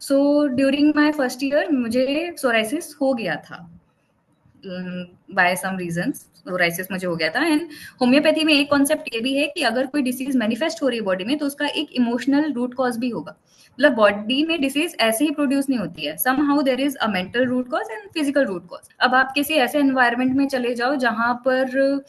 So during my first year मुझे psoriasis हो गया था बाय सम रीजंस। सोराइसिस मुझे हो गया था। एंड होम्योपैथी में एक कॉन्सेप्ट ये भी है कि अगर कोई डिसीज मैनिफेस्ट हो रही है बॉडी में तो उसका एक इमोशनल रूट कॉज भी होगा। मतलब बॉडी में डिसीज ऐसे ही प्रोड्यूस नहीं होती है, somehow there is a mental root cause and physical root cause. अब आप किसी ऐसे एनवायरमेंट में चले जाओ जहां पर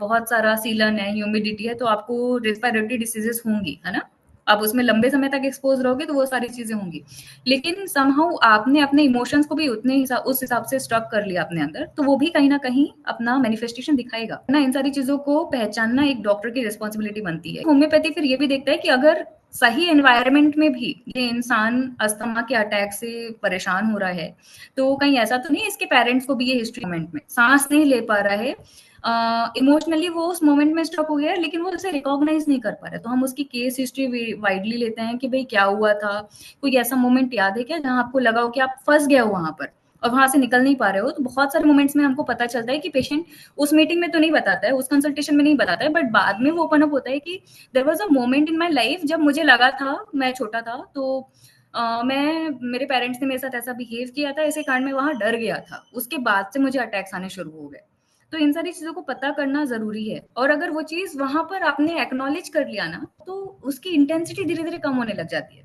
बहुत सारा सीलन है, ह्यूमिडिटी है, तो आपको रेस्पिरेटरी डिसीजेस होंगी, है ना। आप उसमें लंबे समय तक एक्सपोज रहोगे तो वो सारी चीजें होंगी। लेकिन समहाउ आपने अपने इमोशंस को भी उस हिसाब से स्टॉक कर लिया अपने अंदर, तो वो भी कहीं ना कहीं अपना मैनिफेस्टेशन दिखाएगा ना। इन सारी चीजों को पहचानना एक डॉक्टर की रिस्पॉन्सिबिलिटी बनती है। होम्योपैथी फिर ये भी देखता है कि अगर सही एनवायरनमेंट में भी ये इंसान अस्थमा के अटैक से परेशान हो रहा है, तो कहीं ऐसा तो नहीं इसके पेरेंट्स को भी ये हिस्ट्री मोमेंट में सांस नहीं ले पा रहा है, इमोशनली वो उस मोमेंट में स्टॉप हो गया है, लेकिन वो उसे रिकॉग्नाइज नहीं कर पा रहा है। तो हम उसकी केस हिस्ट्री वाइडली लेते हैं कि भाई क्या हुआ था, कोई ऐसा मोमेंट याद है क्या जहां आपको लगा हो कि आप फंस गए हो वहां पर और वहां से निकल नहीं पा रहे हो। तो बहुत सारे मोमेंट्स में हमको पता चलता है कि पेशेंट उस मीटिंग में तो नहीं बताता है, उस कंसल्टेशन में नहीं बताता है, बट बाद में वो ओपन अप होता है कि there was a moment in my life जब मुझे लगा था, मैं छोटा था, तो मैं मेरे पेरेंट्स ने मेरे साथ ऐसा बिहेव किया था, ऐसे कारण में वहां डर गया था, उसके बाद से मुझे अटैक्स आने शुरू हो गए। तो इन सारी चीजों को पता करना जरूरी है। और अगर वो चीज वहां पर आपने एक्नॉलेज कर लिया ना, तो उसकी इंटेंसिटी धीरे धीरे कम होने लग जाती है।